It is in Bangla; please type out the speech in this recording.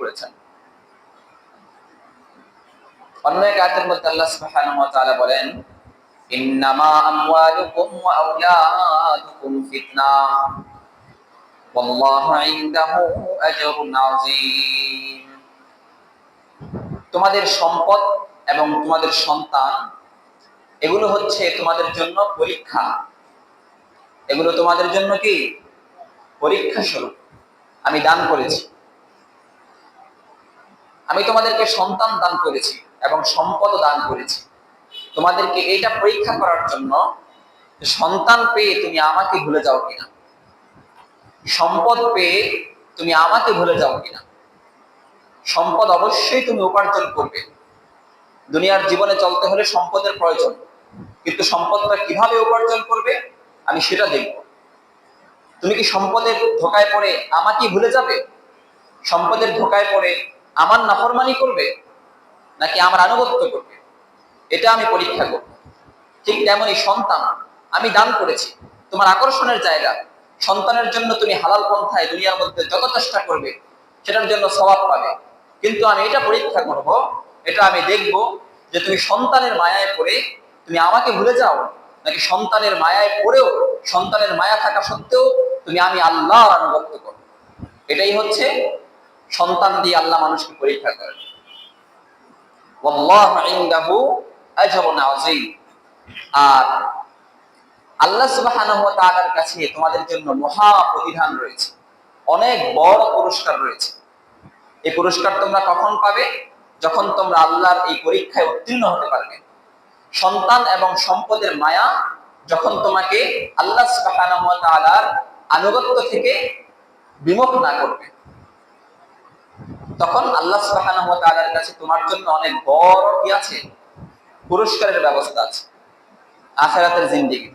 করেছেন। অন্য এক আয়াতের মধ্যে আল্লাহ সুবহানাহু ওয়া তাআলা বলেন, ইন্নামা আমওয়ালুকুম ওয়া আওলাদুকুম ফিতনাহ ওয়াল্লাহু ইনদাহু আজরুন আযীম। তোমাদের সম্পদ এবং তোমাদের সন্তান এগুলো হচ্ছে তোমাদের জন্য পরীক্ষা। এগুলো তোমাদের জন্য কি? পরীক্ষা স্বরূপ আমি দান করেছি। আমি তোমাদেরকে সন্তান দান করেছি এবং সম্পদ দান করেছি তোমাদেরকে এইটা পরীক্ষা করার জন্য, সন্তান পেয়ে তুমি আমাকে ভুলে যাও কিনা, সম্পদ পেয়ে তুমি আমাকে ভুলে যাও কিনা। সম্পদ অবশ্যই তুমি উপার্জন করবে। দুনিয়ার জীবনে চলতে হলে সম্পদের প্রয়োজন, কিন্তু সম্পদটা কিভাবে উপার্জন করবে আমি সেটা দেখব। তুমি কি সম্পদের ধোকায় পড়ে আমাকে ভুলে যাবে? সম্পদের ধোকায় পড়ে আমার নাফরমানি করবে নাকি আমার আনুগত্য করবে? এটা আমি পরীক্ষা করব। ঠিক তেমনই সন্তান আমি দান করেছি, তোমার আকর্ষণের জায়গা। সন্তানের জন্য তুমি হালাল পন্থায় দুনিয়ার মধ্যে যত চেষ্টা করবে সেটার জন্য সওয়াব পাবে, কিন্তু আমি এটা পরীক্ষা করব, এটা আমি দেখব যে তুমি সন্তানের মায়ায় পড়ে তুমি আমাকে ভুলে যাও নাকি সন্তানের মায়ায় পড়েও, সন্তানের মায়া থাকা সত্ত্বেও তুমি আমি আল্লাহর আনুগত্য করো। এটাই হচ্ছে সন্তান দিয়ে আল্লাহ মানুষকে পরীক্ষা করেন। ওয়াল্লাহু ইনদাহু আজরুন আযীম। আর আল্লাহ সুবহানাহু ওয়া তাআলার কাছে তোমাদের জন্য মহা প্রতিদান রয়েছে, অনেক বড় পুরস্কার রয়েছে। এই পুরস্কার তোমরা কখন পাবে? যখন তোমরা আল্লাহর এই পরীক্ষায় উত্তীর্ণ হতে পারবে। সন্তান এবং সম্পদের মায়া যখন তোমাকে আল্লাহ সুবহানাহু ওয়া তাআলার আনুগত্য থেকে বিমুখ না করবে, তখন আল্লাহ সুবহানাহু ওয়া তাআলার কাছে তোমার জন্য অনেক বড় কি আছে? পুরস্কারের ব্যবস্থা আছে আখিরাতের জিন্দেগি।